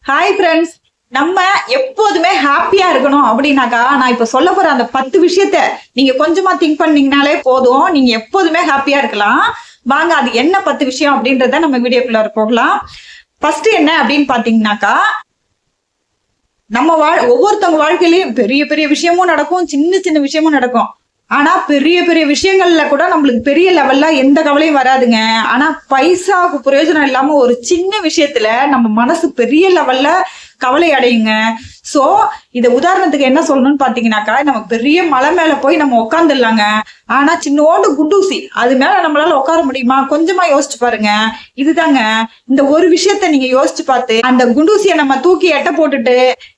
Hi friends, நம்ம எப்போதுமே ஹாப்பியா இருக்கணும் அப்படின்னாக்கா நான் இப்ப சொல்ல போற அந்த 10 விஷயத்த நீங்க கொஞ்சமா திங்க் பண்ணீங்கனாலே போதும். நீங்க எப்போதுமே ஹாப்பியா இருக்கலாம். வாங்க, அது என்ன 10 விஷயம் அப்படின்றத நம்ம வீடியோக்குள்ள போகலாம். ஃபர்ஸ்ட் என்ன அப்படின்னு பாத்தீங்கன்னாக்கா, நம்ம ஒவ்வொருத்தவங்க வாழ்க்கையிலயும் பெரிய பெரிய விஷயமும் நடக்கும், சின்ன சின்ன விஷயமும் நடக்கும். ஆனா பெரிய பெரிய விஷயங்கள்ல கூட நம்மளுக்கு பெரிய லெவல்ல எந்த கவலையும் வராதுங்க. ஆனா பைசாவுக்கு பிரயோஜனம் இல்லாம ஒரு சின்ன விஷயத்துல நம்ம மனசு பெரிய லெவல்ல கவலை அடையுங்க. சோ இத உதாரணத்துக்கு என்ன சொல்லணும்னு பாத்தீங்கன்னாக்கா, நம்ம பெரிய மலை மேல போய் நம்ம உட்காந்துடலாங்க. ஆனா சின்னோண்டு குண்டூசி அது மேல நம்மளால உட்கார முடியுமா? கொஞ்சமா யோசிச்சு பாருங்க. இதுதாங்க, இந்த ஒரு விஷயத்த நீங்க யோசிச்சு பார்த்து அந்த குண்டூசியை நம்ம தூக்கி எட்ட போட்டுட்டு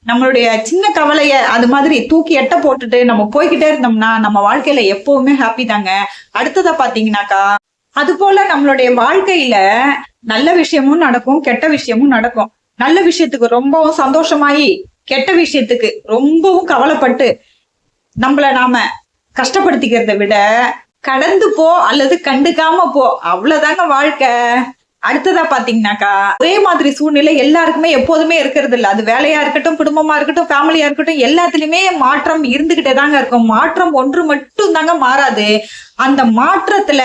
நம்மளுடைய சின்ன கவலைய அது மாதிரி தூக்கி எட்ட போட்டுட்டு நம்ம போய்கிட்டே இருந்தோம்னா நம்ம வாழ்க்கையில எப்பவுமே ஹாப்பி தாங்க. அடுத்ததா பாத்தீங்கன்னாக்கா, அது போல நம்மளுடைய வாழ்க்கையில நல்ல விஷயமும் நடக்கும், கெட்ட விஷயமும் நடக்கும். நல்ல விஷயத்துக்கு ரொம்பவும் சந்தோஷமாயி கெட்ட விஷயத்துக்கு ரொம்பவும் கவலைப்பட்டு நம்மள நாம கஷ்டப்படுத்திக்கிறத விட கடந்து போ அல்லது கண்டுக்காம போ, அவ்வளவுதாங்க வாழ்க்கை. அடுத்ததா பாத்தீங்கன்னாக்கா, ஒரே மாதிரி சூழ்நிலை எல்லாருக்குமே எப்போதுமே இருக்கிறது இல்ல. அது வேலையா இருக்கட்டும், குடும்பமா இருக்கட்டும், ஃபேமிலியா இருக்கட்டும், எல்லாத்துலயுமே மாற்றம் இருந்துகிட்டே தாங்க இருக்கும். மாற்றம் ஒன்று மட்டும் தாங்க மாறாது. அந்த மாற்றத்துல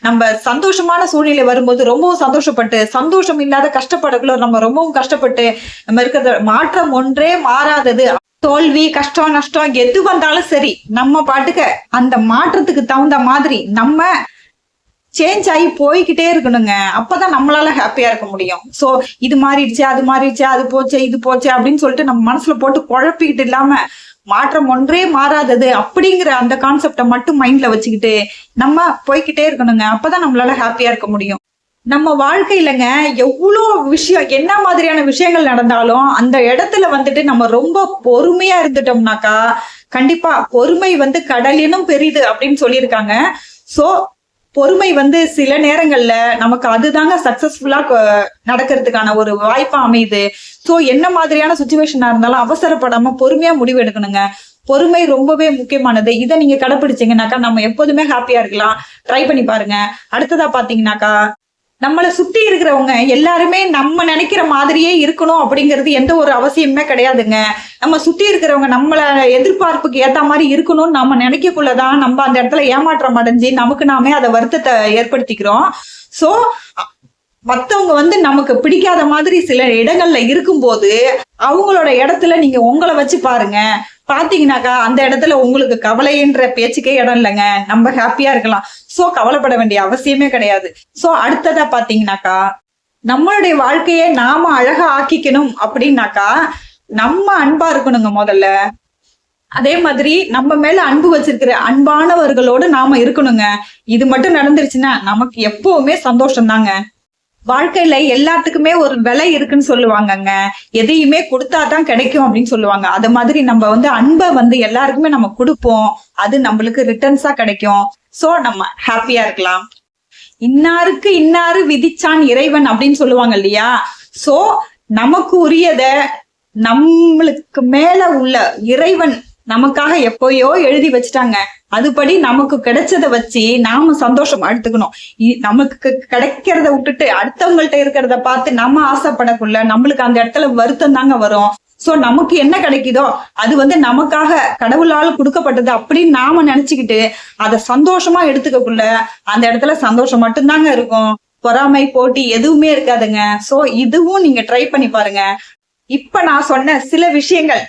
நம்ம சந்தோஷமான சூழ்நிலை வரும்போது ரொம்பவும் சந்தோஷப்பட்டு, சந்தோஷம் இல்லாத கஷ்டப்படக்குள்ள நம்ம ரொம்பவும் கஷ்டப்பட்டு நம்ம இருக்கிறது. மாற்றம் ஒன்றே மாறாதது. தோல்வி, கஷ்டம், நஷ்டம் எது வந்தாலும் சரி, நம்ம பாட்டுக்க அந்த மாற்றத்துக்கு தகுந்த மாதிரி நம்ம சேஞ்ச் ஆகி போய்கிட்டே இருக்கணுங்க. அப்பதான் நம்மளால ஹாப்பியா இருக்க முடியும். சோ இது மாறிடுச்சு, அது மாறிடுச்சு, அது போச்சு, இது போச்சு அப்படின்னு சொல்லிட்டு நம்ம மனசுல போட்டு குழப்பிக்கிட்டு இல்லாம மாற்றம் ஒன்றே மாறாதது அப்படிங்கிற அந்த கான்செப்டை மட்டும் மைண்ட்ல வச்சுக்கிட்டு நம்ம போய்கிட்டே இருக்கணுங்க. அப்பதான் நம்மளால ஹாப்பியா இருக்க முடியும். நம்ம வாழ்க்கையிலங்க எவ்வளோ விஷயம், என்ன மாதிரியான விஷயங்கள் நடந்தாலும் அந்த இடத்துல வந்துட்டு நம்ம ரொம்ப பொறுமையா இருந்துட்டோம்னாக்கா, கண்டிப்பா பொறுமை கடலினும் பெரிது அப்படின்னு சொல்லியிருக்காங்க. சோ பொறுமை சில நேரங்கள்ல நமக்கு அதுதாங்க சக்சஸ்ஃபுல்லா நடக்கிறதுக்கான ஒரு வாய்ப்பா அமையுது. சோ என்ன மாதிரியான சுச்சுவேஷனா இருந்தாலும் அவசரப்படாம பொறுமையா முடிவு எடுக்கணுங்க. பொறுமை ரொம்பவே முக்கியமானது. இதை நீங்க கடைபிடிச்சீங்கன்னாக்கா நம்ம எப்போதுமே ஹாப்பியா இருக்கலாம். ட்ரை பண்ணி பாருங்க. அடுத்ததா பாத்தீங்கன்னாக்கா, நம்மளை சுத்தி இருக்கிறவங்க எல்லாருமே நம்ம நினைக்கிற மாதிரியே இருக்கணும் அப்படிங்கிறது எந்த ஒரு அவசியமே கிடையாதுங்க. நம்ம சுத்தி இருக்கிறவங்க நம்மள எதிர்பார்ப்புக்கு ஏத்த மாதிரி இருக்கணும்னு நம்ம நினைக்கக்குள்ளதான் நம்ம அந்த இடத்துல ஏமாற்றம் அடைஞ்சு நமக்கு நாமே அதை வருத்தத்தை ஏற்படுத்திக்கிறோம். சோ மத்தவங்க நமக்கு பிடிக்காத மாதிரி சில இடங்கள்ல இருக்கும்போது அவங்களோட இடத்துல நீங்க உங்களை வச்சு பாருங்க. பாத்தீங்கன்னாக்கா அந்த இடத்துல உங்களுக்கு கவலைன்ற பேச்சுக்கே இடம் இல்லைங்க. நம்ம ஹாப்பியா இருக்கலாம். சோ கவலைப்பட வேண்டிய அவசியமே கிடையாது. சோ அடுத்ததா பாத்தீங்கன்னாக்கா, நம்மளுடைய வாழ்க்கையை நாம அழகா ஆக்கிக்கணும் அப்படின்னாக்கா நம்ம அன்பா இருக்கணுங்க முதல்ல. அதே மாதிரி நம்ம மேல அன்பு வச்சிருக்கிற அன்பானவர்களோடு நாம இருக்கணுங்க. இது மட்டும் நடந்துருச்சுன்னா நமக்கு எப்பவுமே சந்தோஷம் தாங்க. வாழ்க்கையில எல்லாத்துக்குமே ஒரு விலை இருக்குன்னு சொல்லுவாங்கங்க. எதையுமே கொடுத்தாதான் கிடைக்கும் அப்படின்னு சொல்லுவாங்க. அது மாதிரி நம்ம அன்பை எல்லாருக்குமே நம்ம கொடுப்போம். அது நம்மளுக்கு ரிட்டர்ன்ஸா கிடைக்கும். சோ நம்ம ஹாப்பியா இருக்கலாம். இன்னாருக்கு இன்னாரு விதிச்சான் இறைவன் அப்படின்னு சொல்லுவாங்க இல்லையா? சோ நமக்கு உரியத நம்மளுக்கு மேல உள்ள இறைவன் நமக்காக எப்பயோ எழுதி வச்சுட்டாங்க. அதுபடி நமக்கு கிடைச்சத வச்சு நாம சந்தோஷம் எடுத்துக்கணும். நமக்கு கிடைக்கிறத விட்டுட்டு அடுத்தவங்கள்ட்ட இருக்கிறத பார்த்து நம்ம ஆசைப்படக்குள்ள நம்மளுக்கு அந்த இடத்துல வருத்தம் தாங்க வரும். சோ நமக்கு என்ன கிடைக்குதோ அது நமக்காக கடவுளால் கொடுக்கப்பட்டது அப்படின்னு நாம நினைச்சுக்கிட்டு அதை சந்தோஷமா எடுத்துக்கக்குள்ள அந்த இடத்துல சந்தோஷம் மட்டும்தாங்க இருக்கும். பொறாமை, போட்டி எதுவுமே இருக்காதுங்க. சோ இதுவும் நீங்க ட்ரை பண்ணி பாருங்க. இப்ப நான் சொன்ன சில விஷயங்கள்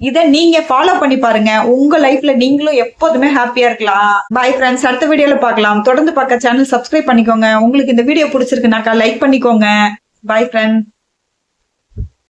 இதை நீங்க ஃபாலோ பண்ணி பாருங்க. உங்க லைஃப்ல நீங்களும் எப்போதுமே ஹாப்பியா இருக்கலாம். பாய் ஃப்ரெண்ட்ஸ், அடுத்த வீடியோல பார்க்கலாம். தொடர்ந்து பார்க்க சேனல் சப்ஸ்கிரைப் பண்ணிக்கோங்க. உங்களுக்கு இந்த வீடியோ பிடிச்சிருக்குனாக்கா லைக் பண்ணிக்கோங்க. Bye friends.